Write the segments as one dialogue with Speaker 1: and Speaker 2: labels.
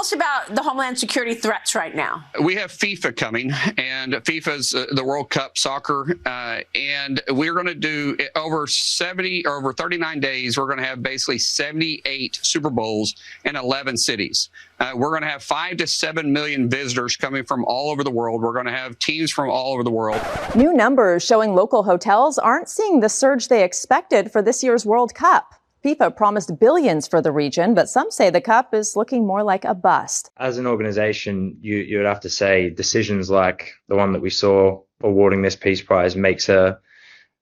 Speaker 1: us about the Homeland Security threats right now.
Speaker 2: We have FIFA coming, and FIFA's the World Cup soccer, and we're going to do over 39 days. We're going to have basically 78 Super Bowls in 11 cities. We're going to have 5 to 7 million visitors coming from all over the world. We're going to have teams from all over the world.
Speaker 3: New numbers showing local hotels aren't seeing the surge they expected for this year's World Cup. FIFA promised billions for the region, but some say the Cup is looking more like a bust.
Speaker 4: As an organization, you would have to say decisions like the one that we saw awarding this Peace Prize makes a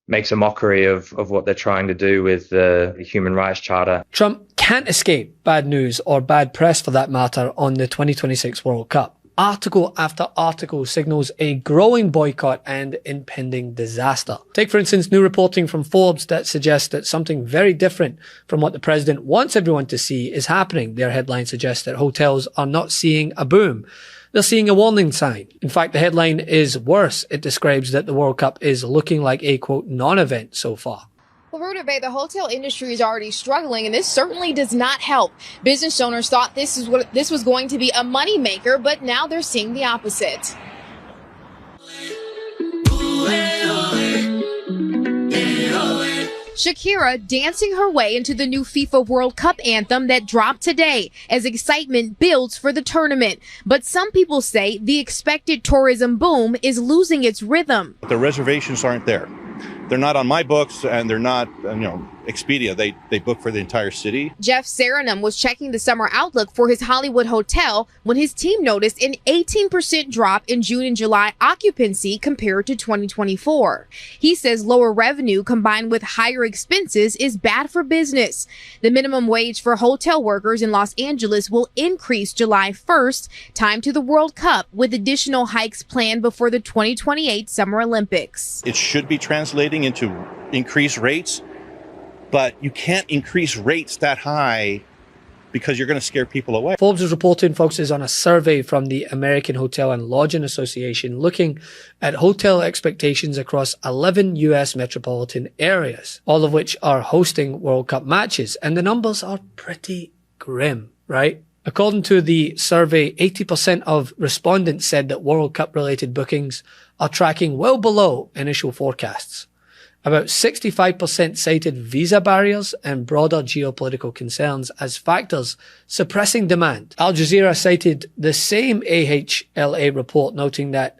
Speaker 4: mockery of what they're trying to do with the Human Rights Charter.
Speaker 5: Trump can't escape bad news, or bad press for that matter, on the 2026 World Cup. Article after article signals a growing boycott and impending disaster. Take, for instance, new reporting from Forbes that suggests that something very different from what the president wants everyone to see is happening. Their headline suggests that hotels are not seeing a boom. They're seeing a warning sign. In fact, the headline is worse. It describes that the World Cup is looking like a, quote, non-event so far.
Speaker 6: Well, Rudabeh, the hotel industry is already struggling, and this certainly does not help. Business owners thought this was going to be a moneymaker, but now they're seeing the opposite. Shakira dancing her way into the new FIFA World Cup anthem that dropped today as excitement builds for the tournament. But some people say the expected tourism boom is losing its rhythm.
Speaker 7: The reservations aren't there. They're not on my books, and they're not, Expedia. They book for the entire city.
Speaker 6: Jeff Saranum was checking the summer outlook for his Hollywood hotel when his team noticed an 18% drop in June and July occupancy compared to 2024. He says lower revenue combined with higher expenses is bad for business. The minimum wage for hotel workers in Los Angeles will increase July 1st, time to the World Cup, with additional hikes planned before the 2028 Summer Olympics.
Speaker 7: It should be translating into increased rates, but you can't increase rates that high because you're going to scare people away.
Speaker 5: Forbes' reporting focuses on a survey from the American Hotel and Lodging Association looking at hotel expectations across 11 US metropolitan areas, all of which are hosting World Cup matches. And the numbers are pretty grim, right? According to the survey, 80% of respondents said that World Cup related bookings are tracking well below initial forecasts. About 65% cited visa barriers and broader geopolitical concerns as factors suppressing demand. Al Jazeera cited the same AHLA report, noting that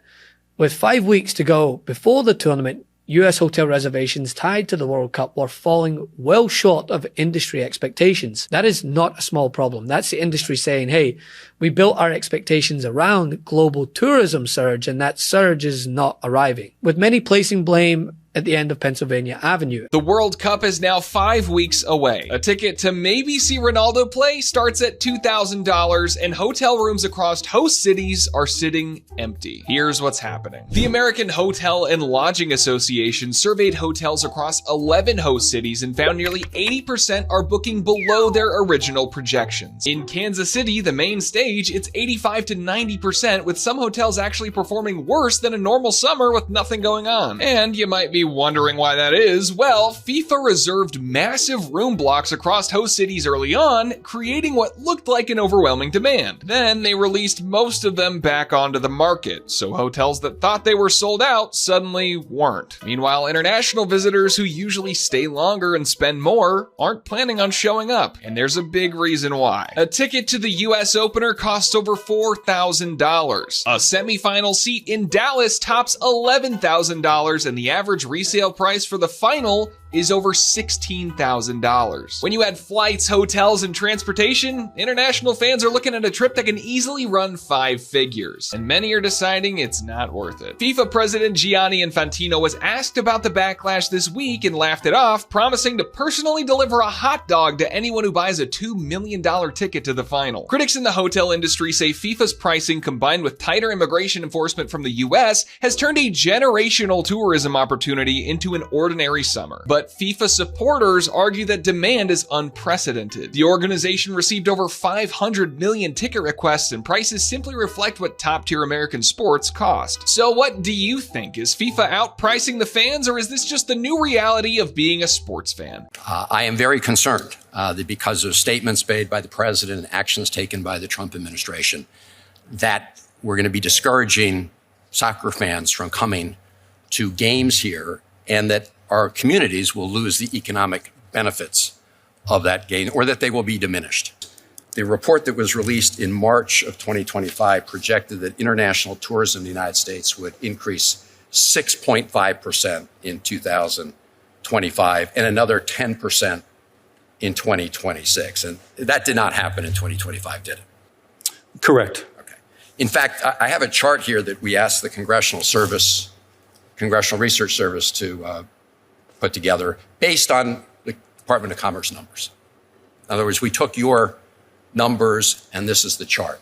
Speaker 5: with 5 weeks to go before the tournament, US hotel reservations tied to the World Cup were falling well short of industry expectations. That is not a small problem. That's the industry saying, hey, we built our expectations around global tourism surge, and that surge is not arriving, with many placing blame at the end of Pennsylvania Avenue.
Speaker 8: The World Cup is now 5 weeks away. A ticket to maybe see Ronaldo play starts at $2,000, and hotel rooms across host cities are sitting empty. Here's what's happening. The American Hotel and Lodging Association surveyed hotels across 11 host cities and found nearly 80% are booking below their original projections. In Kansas City, the main stage, it's 85 to 90%, with some hotels actually performing worse than a normal summer with nothing going on. And you might be wondering why that is. Well, FIFA reserved massive room blocks across host cities early on, creating what looked like an overwhelming demand. Then they released most of them back onto the market, so hotels that thought they were sold out suddenly weren't. Meanwhile, international visitors who usually stay longer and spend more aren't planning on showing up, and there's a big reason why. A ticket to the US opener costs over $4,000. A semifinal seat in Dallas tops $11,000, and the average resale price for the final is over $16,000. When you add flights, hotels, and transportation, international fans are looking at a trip that can easily run 5 figures, and many are deciding it's not worth it. FIFA President Gianni Infantino was asked about the backlash this week and laughed it off, promising to personally deliver a hot dog to anyone who buys a $2 million ticket to the final. Critics in the hotel industry say FIFA's pricing, combined with tighter immigration enforcement from the US, has turned a generational tourism opportunity into an ordinary summer. But but FIFA supporters argue that demand is unprecedented. The organization received over 500 million ticket requests, and prices simply reflect what top-tier American sports cost. So what do you think? Is FIFA outpricing the fans, or is this just the new reality of being a sports fan?
Speaker 9: I am very concerned that because of statements made by the president and actions taken by the Trump administration, that we're going to be discouraging soccer fans from coming to games here, and that our communities will lose the economic benefits of that game, or that they will be diminished. The report that was released in March of 2025 projected that international tourism in the United States would increase 6.5% in 2025 and another 10% in 2026. And that did not happen in 2025, did it?
Speaker 10: Correct.
Speaker 9: Okay. In fact, I have a chart here that we asked the Congressional Research Service to put together based on the Department of Commerce numbers. In other words, we took your numbers, and this is the chart.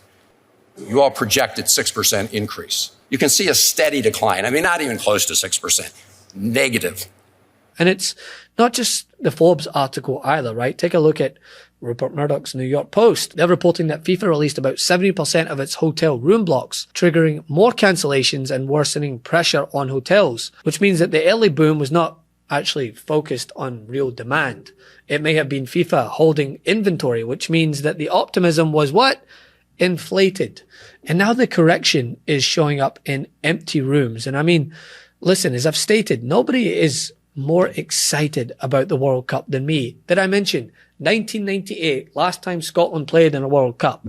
Speaker 9: You all projected 6% increase. You can see a steady decline. I mean, not even close to 6%, negative.
Speaker 5: And it's not just the Forbes article either, right? Take a look at Rupert Murdoch's New York Post. They're reporting that FIFA released about 70% of its hotel room blocks, triggering more cancellations and worsening pressure on hotels, which means that the early boom was not actually focused on real demand. It may have been FIFA holding inventory, which means that the optimism was what? Inflated. And now the correction is showing up in empty rooms. And I mean, listen, as I've stated, nobody is more excited about the World Cup than me. Did I mention 1998, last time Scotland played in a World Cup?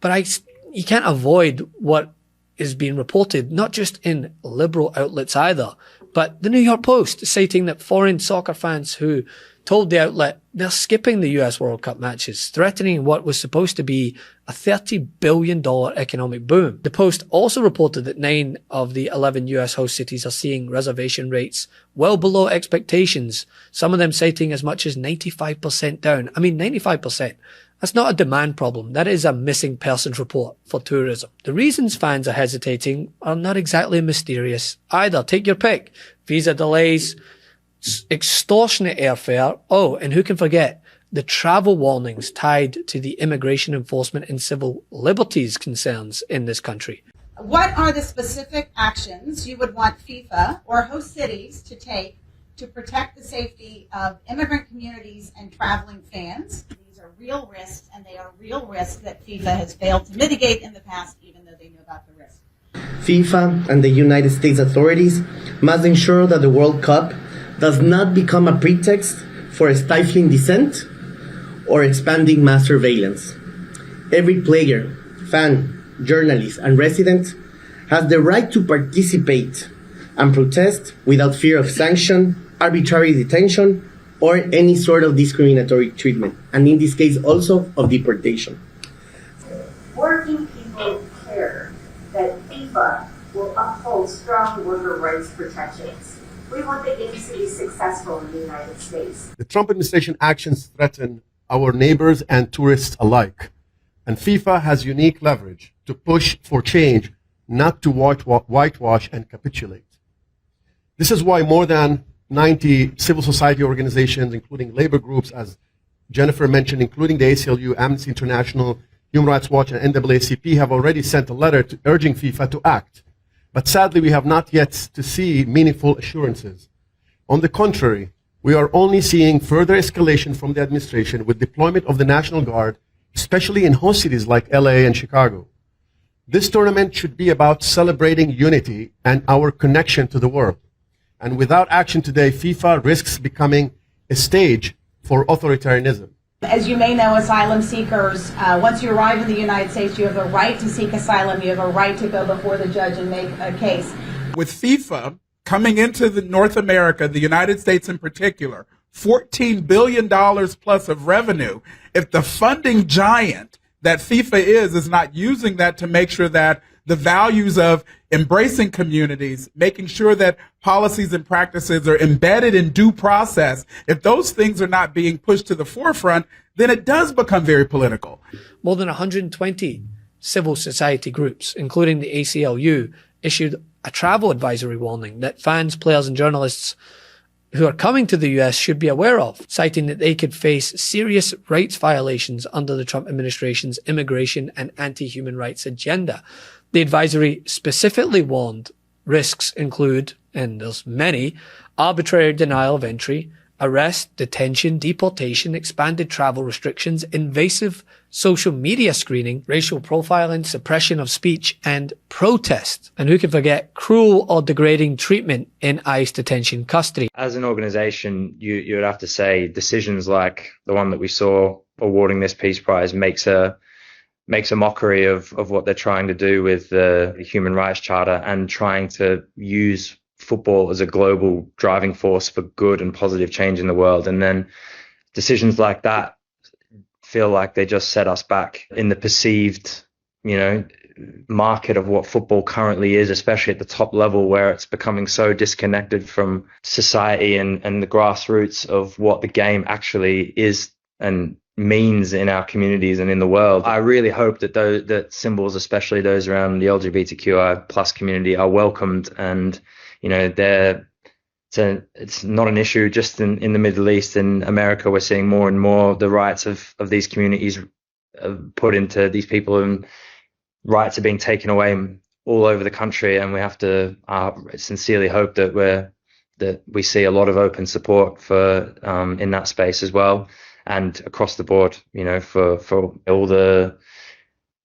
Speaker 5: But you can't avoid what is being reported, not just in liberal outlets either, but the New York Post citing that foreign soccer fans who told the outlet they're skipping the US World Cup matches, threatening what was supposed to be a $30 billion economic boom. The Post also reported that 9 of the 11 US host cities are seeing reservation rates well below expectations, some of them citing as much as 95% down. I mean, 95%. That's not a demand problem. That is a missing persons report for tourism. The reasons fans are hesitating are not exactly mysterious either. Take your pick. Visa delays, extortionate airfare. Oh, and who can forget the travel warnings tied to the immigration enforcement and civil liberties concerns in this country.
Speaker 11: What are the specific actions you would want FIFA or host cities to take to protect the safety of immigrant communities and traveling fans? These are real risks, and they are real risks that FIFA has failed to mitigate in the past, even though they knew about the risk.
Speaker 12: FIFA and the United States authorities must ensure that the World Cup does not become a pretext for stifling dissent or expanding mass surveillance. Every player, fan, journalist, and resident has the right to participate and protest without fear of sanction, arbitrary detention, or any sort of discriminatory treatment, and in this case also of deportation.
Speaker 13: Working people care that FIFA will uphold strong worker rights protections. We want the games to be successful in the United States.
Speaker 14: The Trump administration actions threaten our neighbors and tourists alike, and FIFA has unique leverage to push for change, not to whitewash and capitulate. This is why more than 90 civil society organizations, including labor groups, as Jennifer mentioned, including the ACLU, Amnesty International, Human Rights Watch, and NAACP, have already sent a letter urging FIFA to act. But sadly, we have not yet to see meaningful assurances. On the contrary, we are only seeing further escalation from the administration with deployment of the National Guard, especially in host cities like LA and Chicago. This tournament should be about celebrating unity and our connection to the world. And without action today, FIFA risks becoming a stage for authoritarianism.
Speaker 11: As you may know, asylum seekers, once you arrive in the United States, you have a right to seek asylum. You have a right to go before the judge and make a case.
Speaker 15: With FIFA coming into North America, the United States in particular, $14 billion plus of revenue, if the funding giant that FIFA is not using that to make sure that the values of embracing communities, making sure that policies and practices are embedded in due process, if those things are not being pushed to the forefront, then it does become very political.
Speaker 5: More than 120 civil society groups, including the ACLU, issued a travel advisory warning that fans, players, and journalists who are coming to the US should be aware of, citing that they could face serious rights violations under the Trump administration's immigration and anti-human rights agenda. The advisory specifically warned risks include, and there's many, arbitrary denial of entry, arrest, detention, deportation, expanded travel restrictions, invasive social media screening, racial profiling, suppression of speech, and protest. And who can forget cruel or degrading treatment in ICE detention custody?
Speaker 4: As an organization, you would have to say decisions like the one that we saw awarding this Peace Prize makes a mockery of what they're trying to do with the Human Rights Charter and trying to use football as a global driving force for good and positive change in the world. And then decisions like that feel like they just set us back in the perceived, market of what football currently is, especially at the top level where it's becoming so disconnected from society and the grassroots of what the game actually is and means in our communities and in the world. I really hope that that symbols, especially those around the LGBTQI plus community, are welcomed and it's not an issue just in the Middle East. In America, we're seeing more and more the rights of these communities put into these people, and rights are being taken away all over the country. And we have to sincerely hope that we see a lot of open support for in that space as well, and across the board, for all the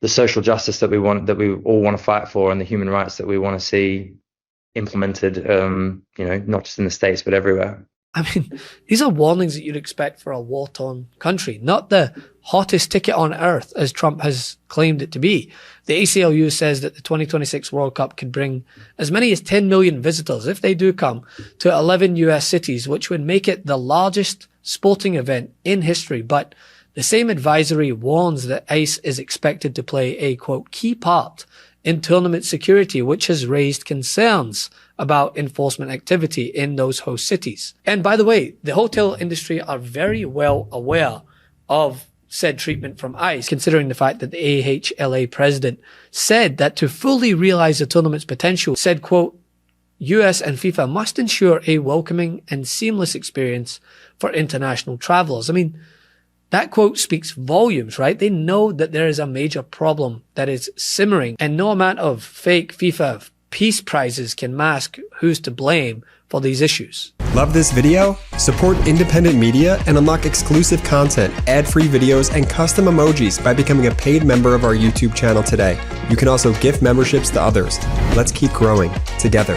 Speaker 4: social justice that we all want to fight for, and the human rights that we want to see implemented, not just in the States, but everywhere.
Speaker 5: I mean, these are warnings that you'd expect for a war-torn country, not the hottest ticket on earth, as Trump has claimed it to be. The ACLU says that the 2026 World Cup could bring as many as 10 million visitors, if they do come, to 11 US cities, which would make it the largest sporting event in history. But the same advisory warns that ICE is expected to play a, quote, key part in tournament security, which has raised concerns about enforcement activity in those host cities. And by the way, the hotel industry are very well aware of said treatment from ICE, considering the fact that the AHLA president said that to fully realize the tournament's potential, said, quote, US and FIFA must ensure a welcoming and seamless experience for international travelers. I mean, that quote speaks volumes, right? They know that there is a major problem that is simmering, and no amount of fake FIFA peace prizes can mask who's to blame for these issues.
Speaker 10: Love this video? Support independent media and unlock exclusive content, ad-free videos, and custom emojis by becoming a paid member of our YouTube channel today. You can also gift memberships to others. Let's keep growing together.